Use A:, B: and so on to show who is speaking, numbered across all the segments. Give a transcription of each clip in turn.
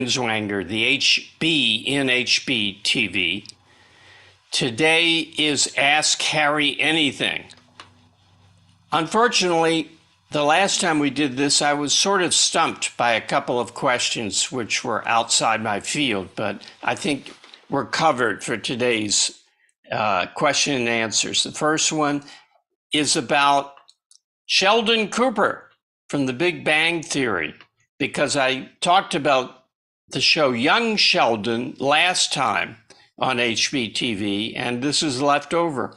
A: Binswanger, the HB in HBTV. Today is Ask Harry Anything. Unfortunately, the last time we did this, I was sort of stumped by a couple of questions which were outside my field, but I think we're covered for today's question and answers. The first one is about Sheldon Cooper from The Big Bang Theory, because I talked about the show Young Sheldon last time on HBTV, and this is left over.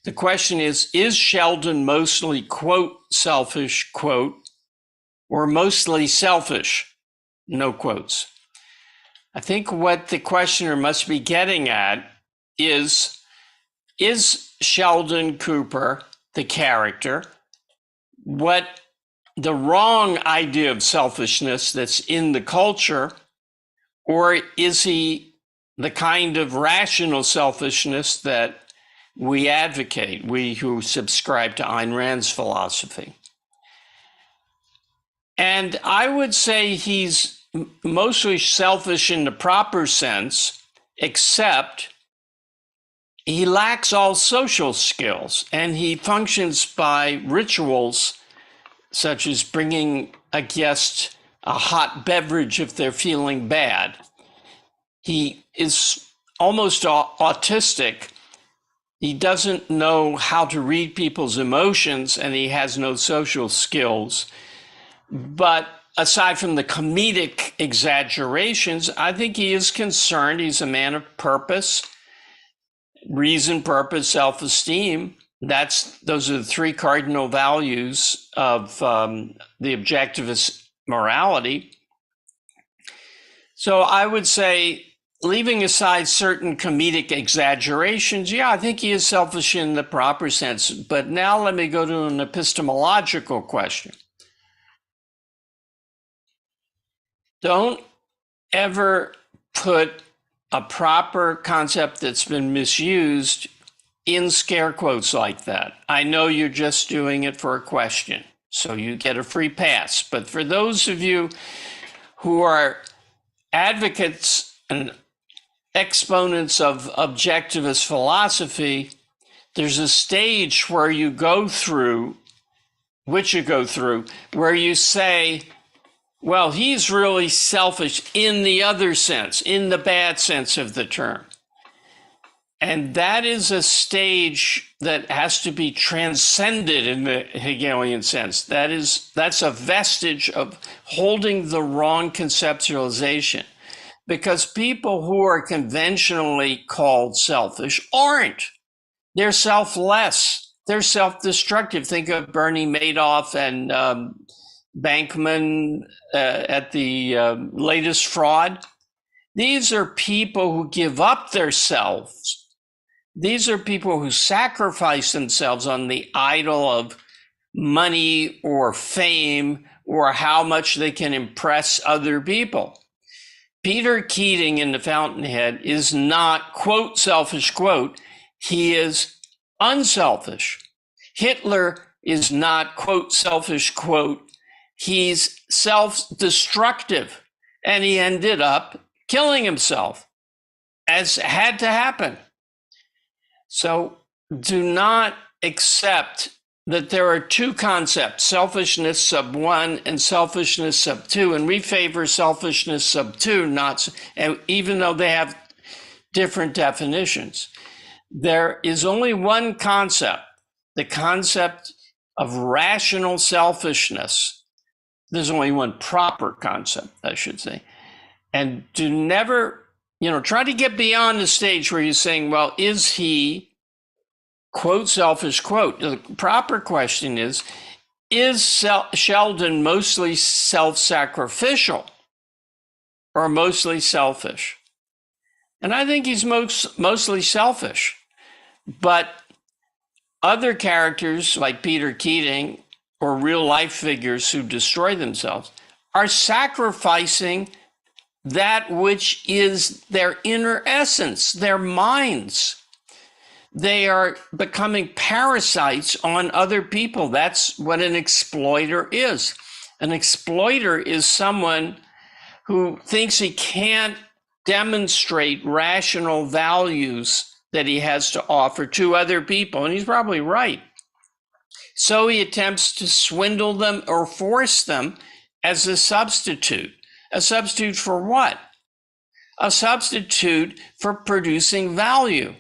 A: The question is Sheldon mostly, quote, selfish, quote, or mostly selfish, no quotes? I think what the questioner must be getting at is Sheldon Cooper, the character, what the wrong idea of selfishness that's in the culture, or is he the kind of rational selfishness that we advocate, we who subscribe to Ayn Rand's philosophy? And I would say he's mostly selfish in the proper sense, except he lacks all social skills, and he functions by rituals such as bringing a guest a hot beverage if they're feeling bad. He is almost autistic. He doesn't know how to read people's emotions, and he has no social skills. But aside from the comedic exaggerations, I think he is concerned. He's a man of purpose, reason, purpose, self-esteem. Those are the three cardinal values of the objectivist morality. So I would say, leaving aside certain comedic exaggerations, yeah, I think he is selfish in the proper sense. But now let me go to an epistemological question. Don't ever put a proper concept that's been misused in scare quotes like that. I know you're just doing it for a question, so you get a free pass. But for those of you who are advocates and exponents of objectivist philosophy, there's a stage where you go through, where you say, well, he's really selfish in the other sense, in the bad sense of the term. And that is a stage that has to be transcended in the Hegelian sense. That's a vestige of holding the wrong conceptualization, because people who are conventionally called selfish aren't. They're selfless. They're self-destructive. Think of Bernie Madoff and Bankman at the latest fraud. These are people who give up their selves. These are people who sacrifice themselves on the idol of money or fame or how much they can impress other people. Peter Keating in The Fountainhead is not, quote, selfish, quote. He is unselfish. Hitler is not, quote, selfish, quote. He's self-destructive, and he ended up killing himself, as had to happen. So do not accept that there are two concepts, selfishness sub one and selfishness sub two, and we favor selfishness sub two, and even though they have different definitions. There is only one concept, the concept of rational selfishness. There's only one proper concept, I should say. And do never, try to get beyond the stage where you're saying, well, is he, quote, selfish, quote? The proper question is Sheldon mostly self-sacrificial or mostly selfish? And I think he's mostly selfish. But other characters like Peter Keating or real life figures who destroy themselves are sacrificing that which is their inner essence, their minds. They are becoming parasites on other people. That's what an exploiter is. An exploiter is someone who thinks he can't demonstrate rational values that he has to offer to other people. And he's probably right. So he attempts to swindle them or force them as a substitute. A substitute for what? A substitute for producing value.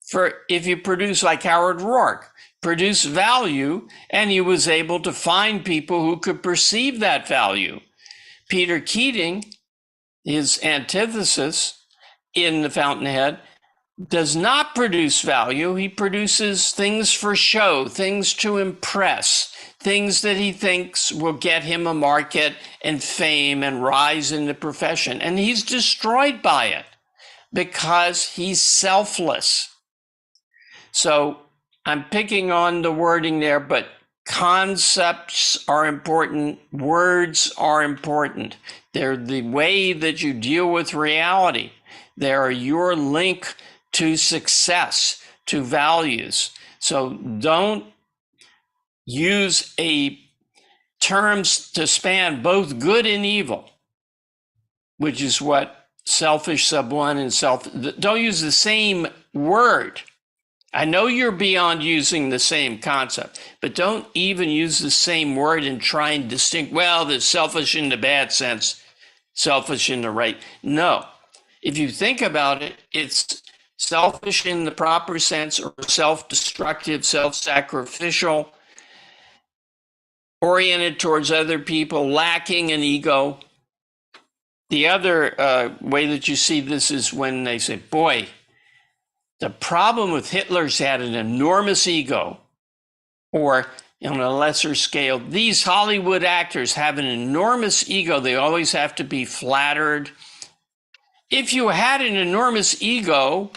A: For if you produce, like Howard Rourke, produce value, and he was able to find people who could perceive that value. Peter Keating, his antithesis in The Fountainhead, does not produce value. He produces things for show, things to impress, things that he thinks will get him a market and fame and rise in the profession. And he's destroyed by it because he's selfless. So I'm picking on the wording there, but concepts are important. Words are important. They're the way that you deal with reality. They are your link to success, to values. So don't use terms to span both good and evil, which is what selfish, sub one, and don't use the same word. I know you're beyond using the same concept, but don't even use the same word and try and distinguish, well, there's selfish in the bad sense, selfish in the right. No. If you think about it, it's selfish in the proper sense, or self-destructive, self-sacrificial, oriented towards other people, lacking an ego. The other way that you see this is when they say, boy, the problem with Hitler's had an enormous ego, or on a lesser scale, these Hollywood actors have an enormous ego. They always have to be flattered. If you had an enormous ego,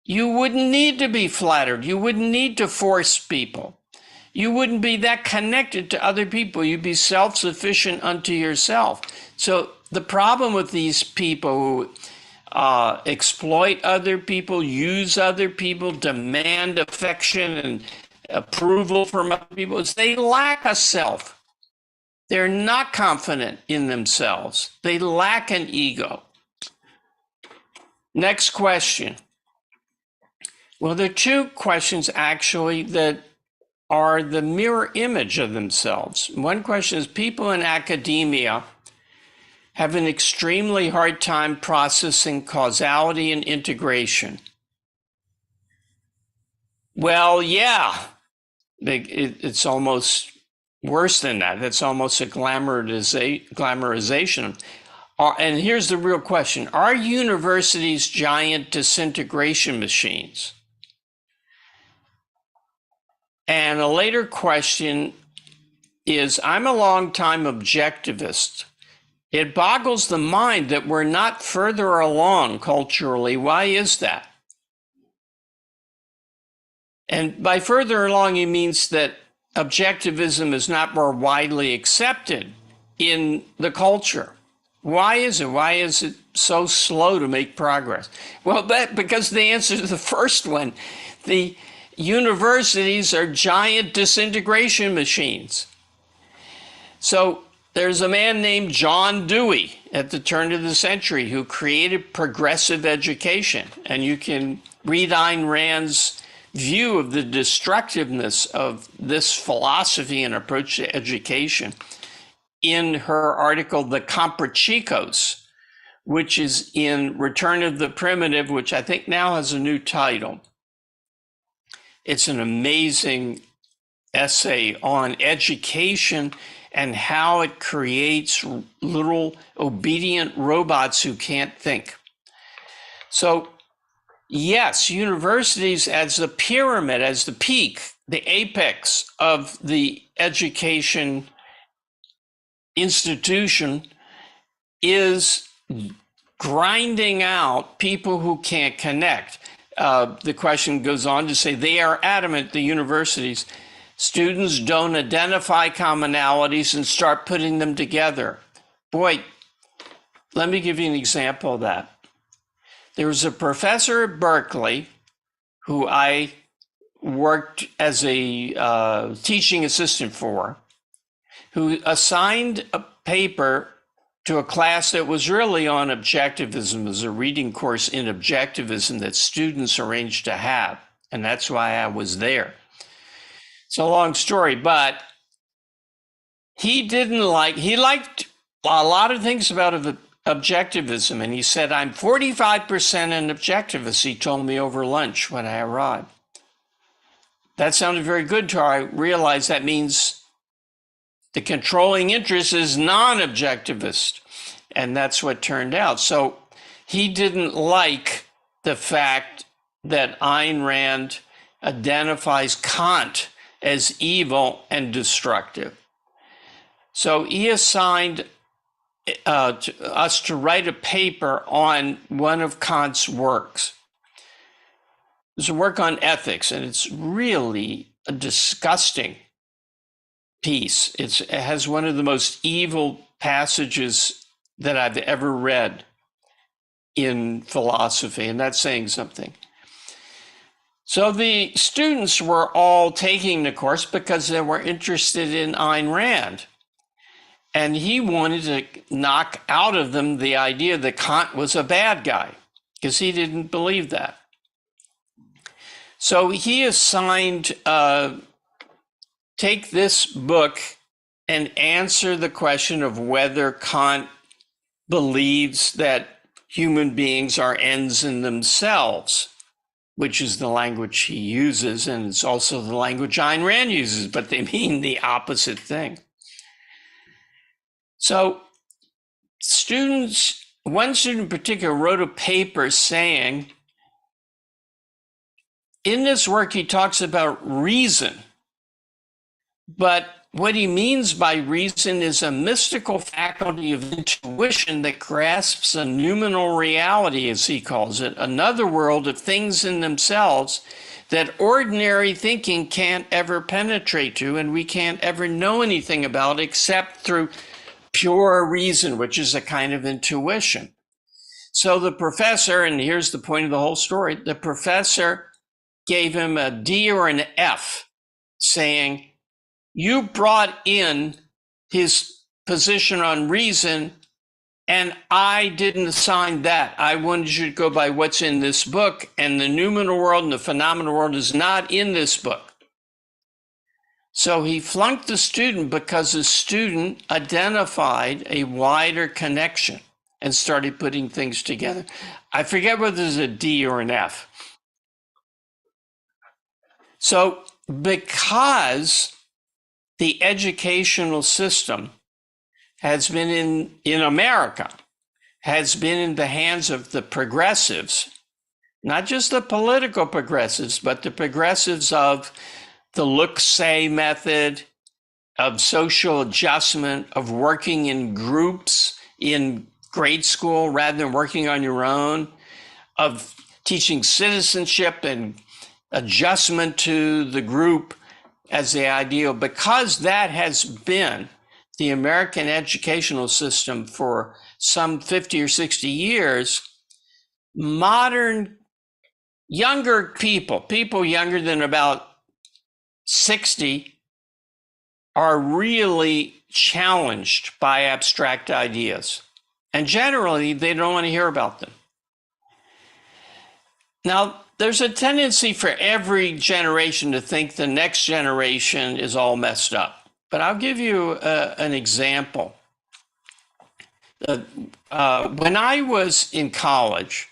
A: you wouldn't need to be flattered. You wouldn't need to force people. You wouldn't be that connected to other people. You'd be self-sufficient unto yourself. So the problem with these people who exploit other people, use other people, demand affection and approval from other people, is they lack a self. They're not confident in themselves. They lack an ego. Next question. Well, there are two questions actually that are the mirror image of themselves. One question is, people in academia have an extremely hard time processing causality and integration. Well, yeah, it's almost worse than that. It's almost a glamorization. And here's the real question. Are universities giant disintegration machines? And a later question is, I'm a longtime objectivist. It boggles the mind that we're not further along culturally. Why is that? And by further along, he means that objectivism is not more widely accepted in the culture. Why is it? Why is it so slow to make progress? Well, because the answer to the first one, the universities are giant disintegration machines. So there's a man named John Dewey at the turn of the century who created progressive education. And you can read Ayn Rand's view of the destructiveness of this philosophy and approach to education in her article, The Comprachicos, which is in Return of the Primitive, which I think now has a new title. It's an amazing essay on education and how it creates little obedient robots who can't think. So yes, universities as the pyramid, as the peak, the apex of the education institution, is grinding out people who can't connect. The question goes on to say they are adamant, the universities, students don't identify commonalities and start putting them together. Boy, let me give you an example of that. There was a professor at Berkeley who I worked as a teaching assistant for, who assigned a paper to a class that was really on objectivism. It was a reading course in objectivism that students arranged to have. And that's why I was there. It's a long story, but he liked a lot of things about objectivism. And he said, I'm 45% an objectivist, he told me over lunch when I arrived. That sounded very good to her. I realized that means the controlling interest is non-objectivist. And that's what turned out. So he didn't like the fact that Ayn Rand identifies Kant as evil and destructive. So he assigned us to write a paper on one of Kant's works. It's a work on ethics, and it's really a disgusting piece. It has one of the most evil passages that I've ever read in philosophy, and that's saying something. So the students were all taking the course because they were interested in Ayn Rand. And he wanted to knock out of them the idea that Kant was a bad guy, because he didn't believe that. So he assigned, take this book and answer the question of whether Kant believes that human beings are ends in themselves, which is the language he uses, and it's also the language Ayn Rand uses, but they mean the opposite thing. So one student in particular wrote a paper saying, in this work, he talks about reason, but what he means by reason is a mystical faculty of intuition that grasps a noumenal reality, as he calls it, another world of things in themselves that ordinary thinking can't ever penetrate to, and we can't ever know anything about except through pure reason, which is a kind of intuition. So the professor, and here's the point of the whole story, the professor gave him a D or an F, saying, you brought in his position on reason, and I didn't assign that. I wanted you to go by what's in this book, and the noumenal world and the phenomenal world is not in this book. So he flunked the student because the student identified a wider connection and started putting things together. I forget whether there's a D or an F. So because the educational system has been in America, has been in the hands of the progressives, not just the political progressives, but the progressives of the look-say method, of social adjustment, of working in groups in grade school rather than working on your own, of teaching citizenship and adjustment to the group as the ideal. Because that has been the American educational system for some 50 or 60 years, modern younger people younger than about 60, are really challenged by abstract ideas. And generally, they don't want to hear about them. Now, there's a tendency for every generation to think the next generation is all messed up. But I'll give you an example. When I was in college,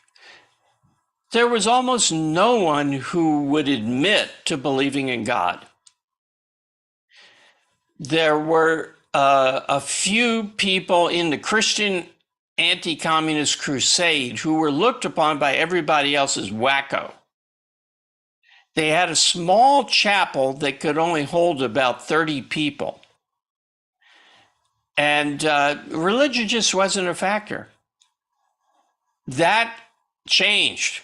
A: there was almost no one who would admit to believing in God. There were a few people in the Christian anti-communist crusade who were looked upon by everybody else as wacko. They had a small chapel that could only hold about 30 people. And religion just wasn't a factor. That changed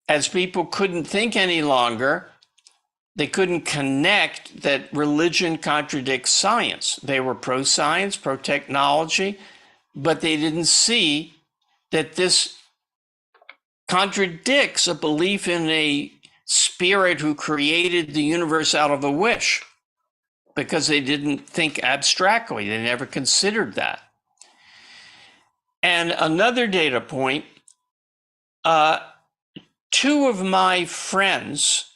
A: as people couldn't think any longer. They couldn't connect that religion contradicts science. They were pro-science, pro-technology, but they didn't see that this contradicts a belief in a spirit who created the universe out of a wish, because they didn't think abstractly. They never considered that. And another data point, two of my friends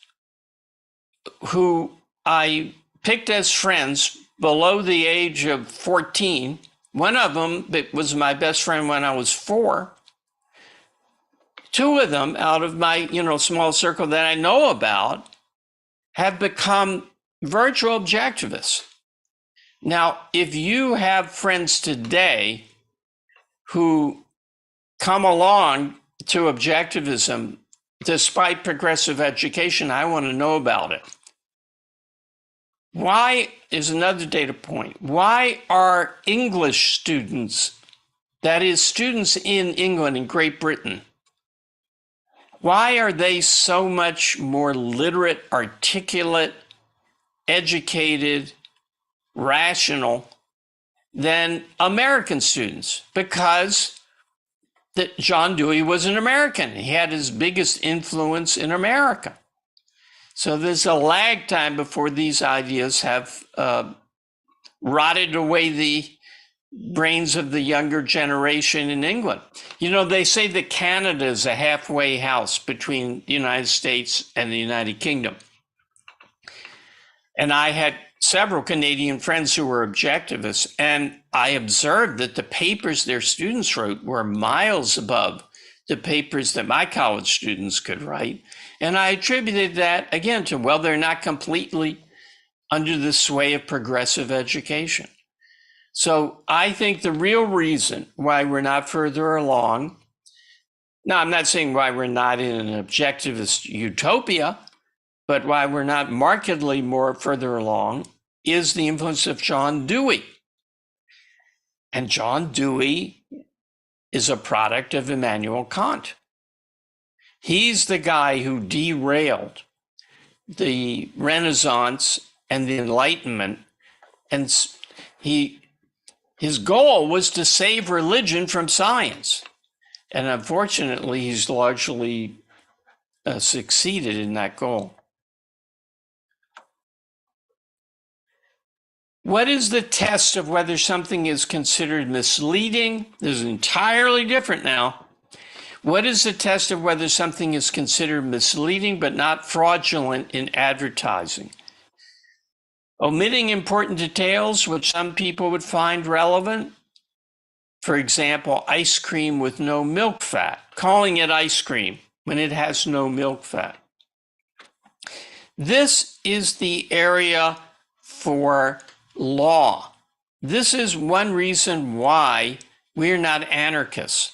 A: who I picked as friends below the age of 14, one of them was my best friend when I was 4. Two of them out of my, small circle that I know about have become virtual objectivists. Now, if you have friends today who come along to objectivism despite progressive education, I want to know about it. Why is another data point? Why are English students, that is, students in England and Great Britain, why are they so much more literate, articulate, educated, rational than American students? Because John Dewey was an American. He had his biggest influence in America. So there's a lag time before these ideas have rotted away the brains of the younger generation in England. They say that Canada is a halfway house between the United States and the United Kingdom. And I had several Canadian friends who were objectivists, and I observed that the papers their students wrote were miles above the papers that my college students could write. And I attributed that, again, to, they're not completely under the sway of progressive education. So I think the real reason why we're not further along, now I'm not saying why we're not in an objectivist utopia, but why we're not markedly more further along is the influence of John Dewey. And John Dewey is a product of Immanuel Kant. He's the guy who derailed the Renaissance and the Enlightenment, and his goal was to save religion from science. And unfortunately, he's largely succeeded in that goal. What is the test of whether something is considered misleading? This is entirely different now. What is the test of whether something is considered misleading but not fraudulent in advertising? Omitting important details which some people would find relevant. For example, ice cream with no milk fat, calling it ice cream when it has no milk fat. This is the area for law. This is one reason why we're not anarchists.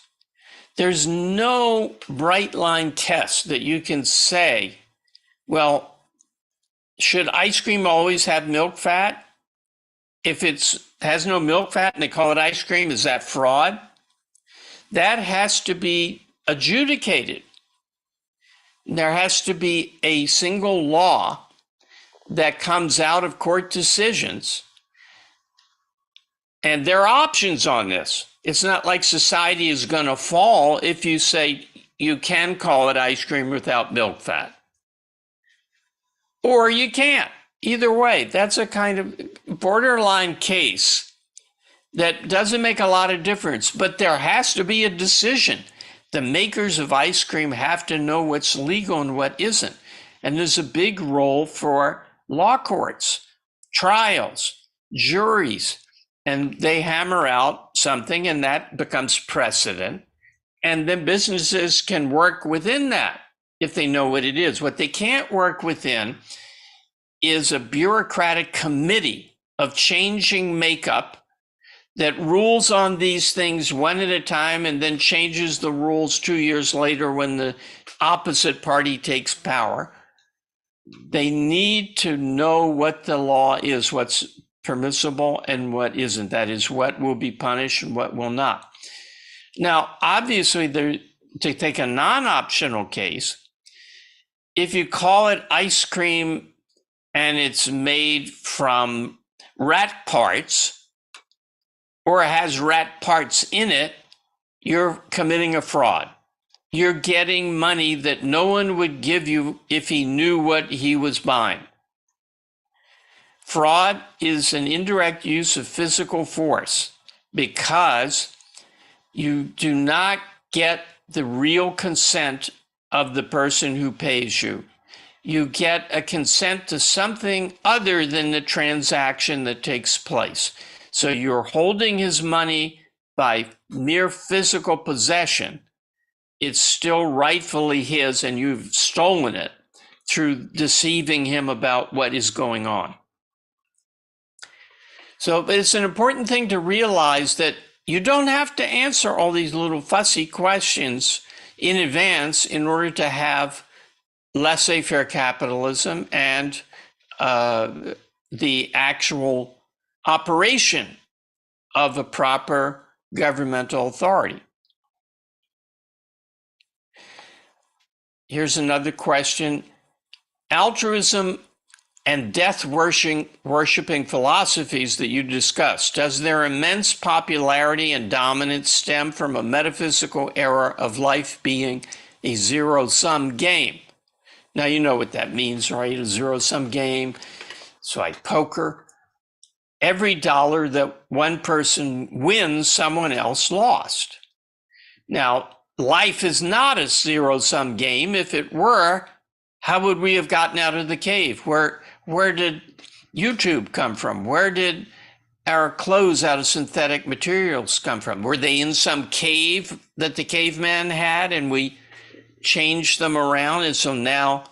A: There's no bright line test that you can say, well, should ice cream always have milk fat? If it has no milk fat and they call it ice cream, is that fraud? That has to be adjudicated. There has to be a single law that comes out of court decisions. And there are options on this. It's not like society is going to fall if you say you can call it ice cream without milk fat. Or you can't. Either way, that's a kind of borderline case that doesn't make a lot of difference, but there has to be a decision. The makers of ice cream have to know what's legal and what isn't. And there's a big role for law courts, trials, juries, and they hammer out something and that becomes precedent. And then businesses can work within that if they know what it is. What they can't work within is a bureaucratic committee of changing makeup that rules on these things one at a time and then changes the rules 2 years later when the opposite party takes power. They need to know what the law is, what's permissible and what isn't. That is, what will be punished and what will not. Now, obviously, to take a non-optional case, if you call it ice cream and it's made from rat parts or has rat parts in it, you're committing a fraud. You're getting money that no one would give you if he knew what he was buying. Fraud is an indirect use of physical force because You do not get the real consent of the person who pays you. You get a consent to something other than the transaction that takes place. So you're holding his money by mere physical possession. It's still rightfully his, and you've stolen it through deceiving him about what is going on. So it's an important thing to realize that you don't have to answer all these little fussy questions in advance in order to have laissez-faire capitalism and the actual operation of a proper governmental authority. Here's another question. Altruism and death-worshipping philosophies that you discussed, does their immense popularity and dominance stem from a metaphysical era of life being a zero-sum game? Now, you know what that means, right? A zero-sum game. It's like poker. Every dollar that one person wins, someone else lost. Now, life is not a zero-sum game. If it were, how would we have gotten out of the cave? Where did YouTube come from? Where did our clothes out of synthetic materials come from? Were they in some cave that the caveman had and we changed them around, and so now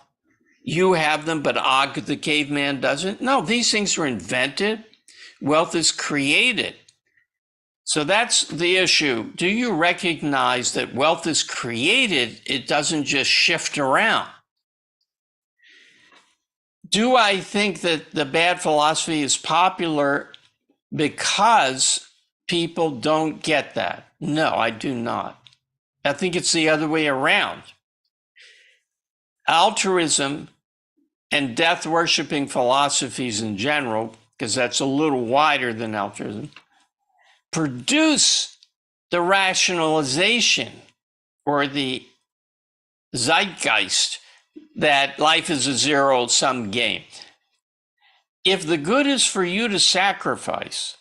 A: you have them, but Og the caveman doesn't? No, these things were invented. Wealth is created. So that's the issue. Do you recognize that wealth is created? It doesn't just shift around. Do I think that the bad philosophy is popular because people don't get that? No, I do not. I think it's the other way around. Altruism and death-worshipping philosophies in general, because that's a little wider than altruism, produce the rationalization or the zeitgeist that life is a zero-sum game. If the good is for you to sacrifice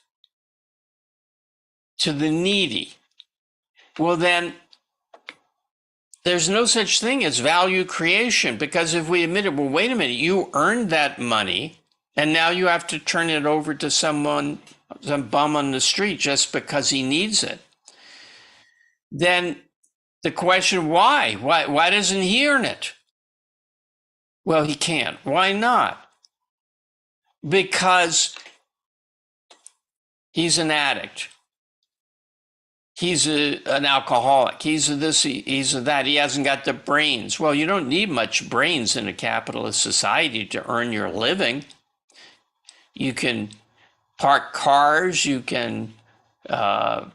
A: to the needy, well then, there's no such thing as value creation, because if we admit it, well, wait a minute, you earned that money, and now you have to turn it over to someone, some bum on the street, just because he needs it. Then the question, why? Why doesn't he earn it? Well, he can't. Why not? Because he's an addict. He's an alcoholic. He's a this, he's a that. He hasn't got the brains. Well, you don't need much brains in a capitalist society to earn your living. You can park cars. You can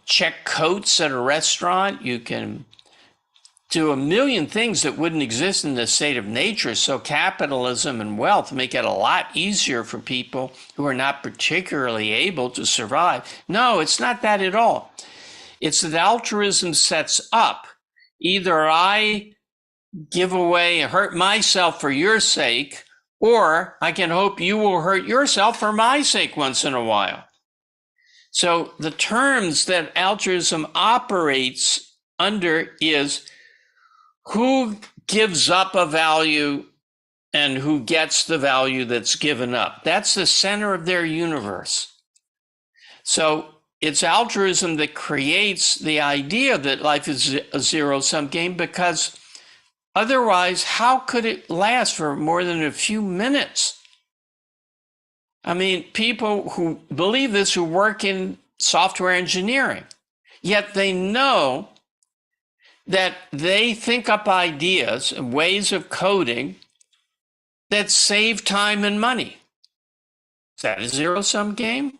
A: check coats at a restaurant. You can do a million things that wouldn't exist in the state of nature. So capitalism and wealth make it a lot easier for people who are not particularly able to survive. No, it's not that at all. It's that altruism sets up, either I give away and hurt myself for your sake, or I can hope you will hurt yourself for my sake once in a while. So the terms that altruism operates under is who gives up a value and who gets the value that's given up. That's the center of their universe. So it's altruism that creates the idea that life is a zero-sum game, because otherwise, how could it last for more than a few minutes? I mean, people who believe this, who work in software engineering, yet they know that they think up ideas and ways of coding that save time and money. Is that a zero-sum game?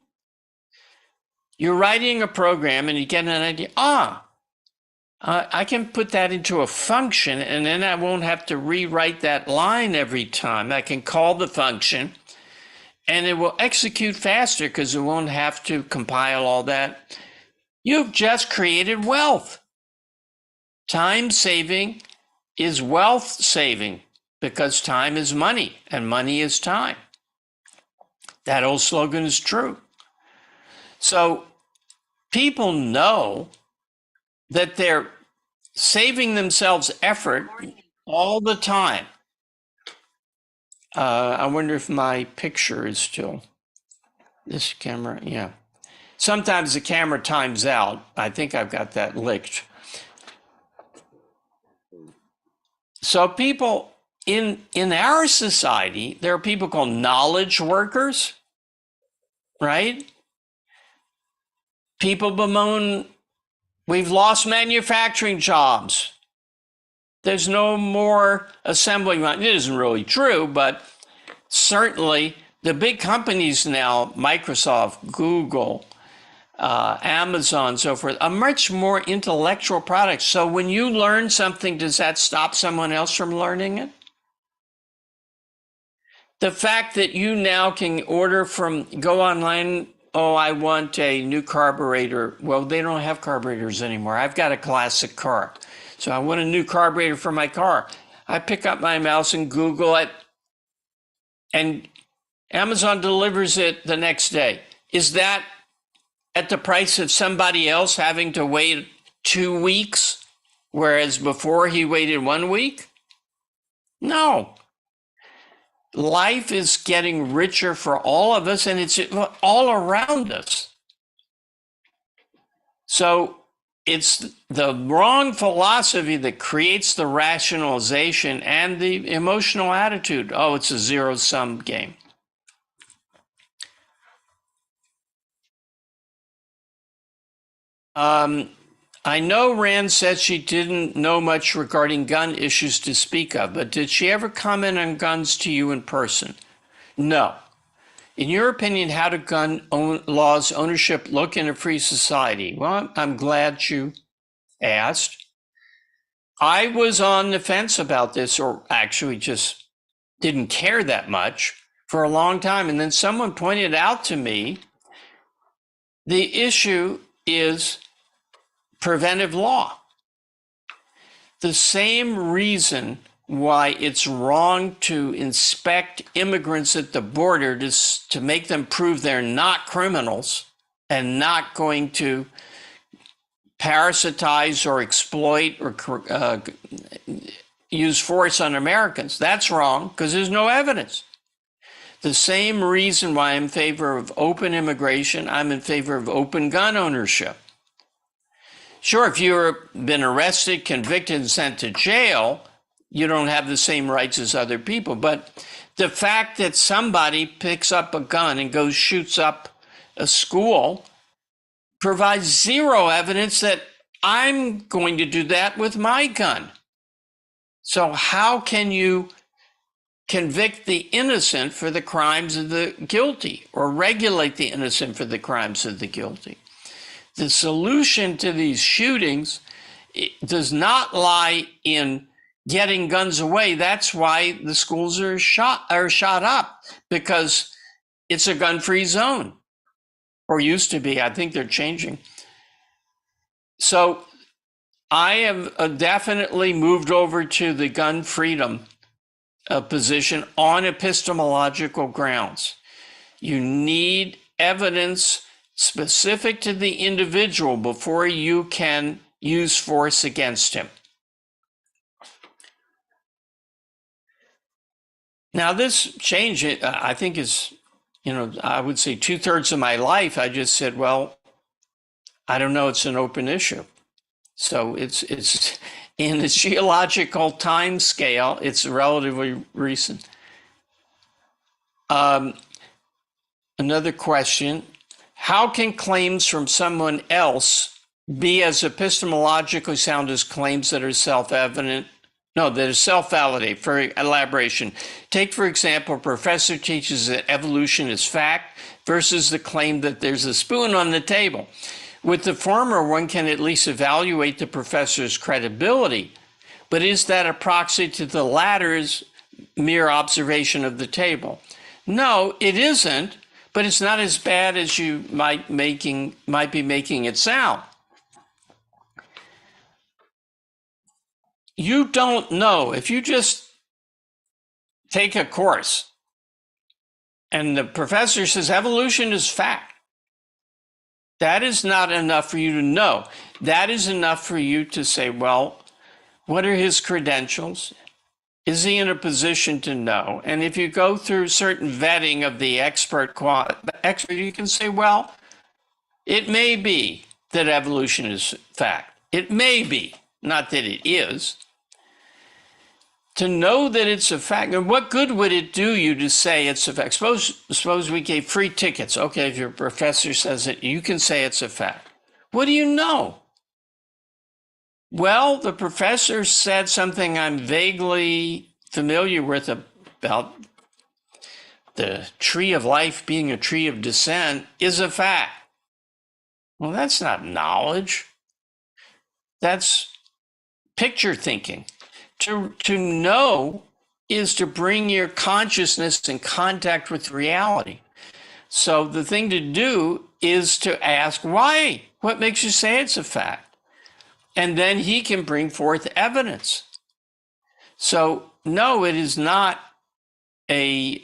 A: You're writing a program and you get an idea. I can put that into a function, and then I won't have to rewrite that line every time. I can call the function and it will execute faster because it won't have to compile all that. You've just created wealth. Time saving is wealth saving, because time is money and money is time. That old slogan is true. So people know that they're saving themselves effort all the time. I wonder if my picture is still this camera. Yeah. Sometimes the camera times out. I think I've got that licked. So people in our society, there are people called knowledge workers, right? People bemoan we've lost manufacturing jobs. There's no more assembling line. It isn't really true, but certainly the big companies now, Microsoft, Google, Amazon, so forth, are much more intellectual products. So when you learn something, does that stop someone else from learning it? The fact that you now can go online, oh, I want a new carburetor. Well, they don't have carburetors anymore. I've got a classic car. So I want a new carburetor for my car. I pick up my mouse and Google it, and Amazon delivers it the next day. Is that at the price of somebody else having to wait 2 weeks, whereas before he waited 1 week? No. Life is getting richer for all of us, and it's all around us. So it's the wrong philosophy that creates the rationalization and the emotional attitude. Oh, it's a zero-sum game. I know Rand said she didn't know much regarding gun issues to speak of, but did she ever comment on guns to you in person? No. In your opinion, how do gun laws ownership look in a free society? Well, I'm glad you asked. I was on the fence about this, or actually just didn't care that much for a long time. And then someone pointed out to me the issue is preventive law. The same reason why it's wrong to inspect immigrants at the border to make them prove they're not criminals and not going to parasitize or exploit or use force on Americans. That's wrong because there's no evidence. The same reason why I'm in favor of open immigration, I'm in favor of open gun ownership. Sure, if you've been arrested, convicted, and sent to jail, you don't have the same rights as other people. But the fact that somebody picks up a gun and shoots up a school provides zero evidence that I'm going to do that with my gun. So how can you convict the innocent for the crimes of the guilty or regulate the innocent for the crimes of the guilty? The solution to these shootings does not lie in getting guns away. That's why the schools are shot up, because it's a gun-free zone, or used to be. I think they're changing. So I have definitely moved over to the gun freedom position on epistemological grounds. You need evidence specific to the individual before you can use force against him. Now, this change, I think, is, I would say 2/3 of my life, I just said, well, I don't know, it's an open issue. So it's in the geological time scale, it's relatively recent. Another question. How can claims from someone else be as epistemologically sound as claims that are self-evident? No, that is self-validate. For elaboration, take, for example, a professor teaches that evolution is fact versus the claim that there's a spoon on the table. With the former, one can at least evaluate the professor's credibility, but is that a proxy to the latter's mere observation of the table? No, it isn't. But it's not as bad as you might be making it sound. You don't know. If you just take a course and the professor says evolution is fact, That is not enough for you to know. That is enough for you to say, well, what are his credentials? Is he in a position to know? And if you go through certain vetting of the expert, you can say, well, it may be that evolution is fact. It may be, not that it is. To know that it's a fact, and what good would it do you to say it's a fact? Suppose we gave free tickets. Okay, if your professor says it, you can say it's a fact. What do you know? Well, the professor said something I'm vaguely familiar with about the tree of life being a tree of descent is a fact. Well, that's not knowledge. That's picture thinking. To know is to bring your consciousness in contact with reality. So the thing to do is to ask why. What makes you say it's a fact? And then he can bring forth evidence. So no, it is not a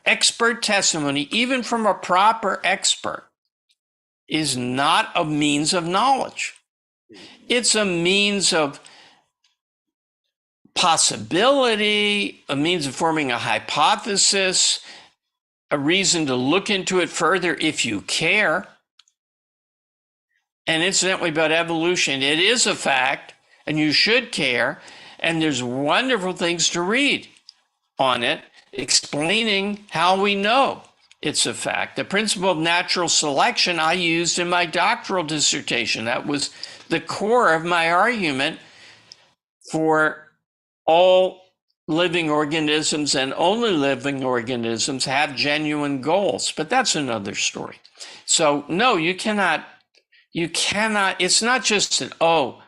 A: expert testimony, even from a proper expert, is not a means of knowledge. It's a means of possibility, a means of forming a hypothesis, a reason to look into it further if you care. And incidentally, about evolution, it is a fact, and you should care. And there's wonderful things to read on it, explaining how we know it's a fact. The principle of natural selection I used in my doctoral dissertation. That was the core of my argument for all living organisms, and only living organisms have genuine goals. But that's another story. So no, you cannot, it's not just that, oh,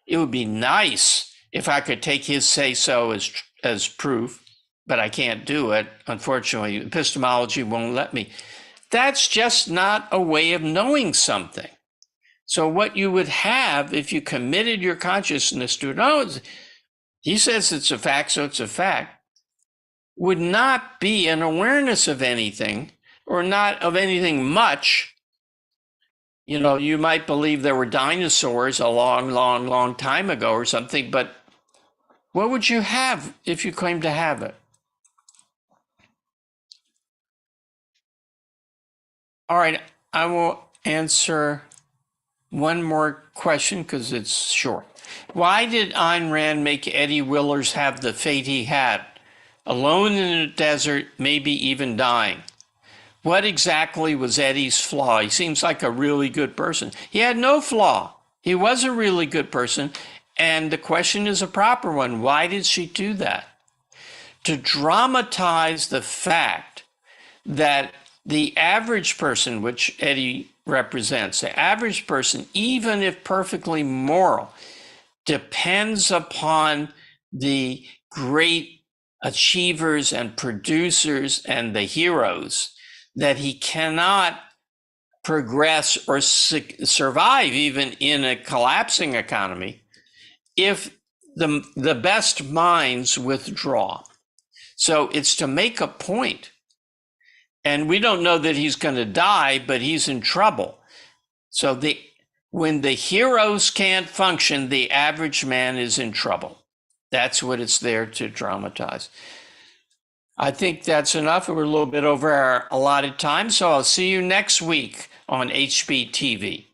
A: it would be nice if I could take his say-so as proof, but I can't do it. Unfortunately, epistemology won't let me. That's just not a way of knowing something. So what you would have if you committed your consciousness to it, oh, he says it's a fact, so it's a fact, would not be an awareness of anything, or not of anything much. You know, you might believe there were dinosaurs a long, long, long time ago or something, but what would you have if you claimed to have it? All right, I will answer one more question because it's short. Why did Ayn Rand make Eddie Willers have the fate he had? Alone in a desert, maybe even dying. What exactly was Eddie's flaw? He seems like a really good person. He had no flaw. He was a really good person. And the question is a proper one. Why did she do that? To dramatize the fact that the average person, which Eddie represents, the average person, even if perfectly moral, depends upon the great achievers and producers and the heroes, that he cannot progress or survive even in a collapsing economy if the best minds withdraw. So it's to make a point. And we don't know that he's going to die, but he's in trouble. So when the heroes can't function, the average man is in trouble. That's what it's there to dramatize. I think that's enough. We're a little bit over our allotted time, so I'll see you next week on HBTV.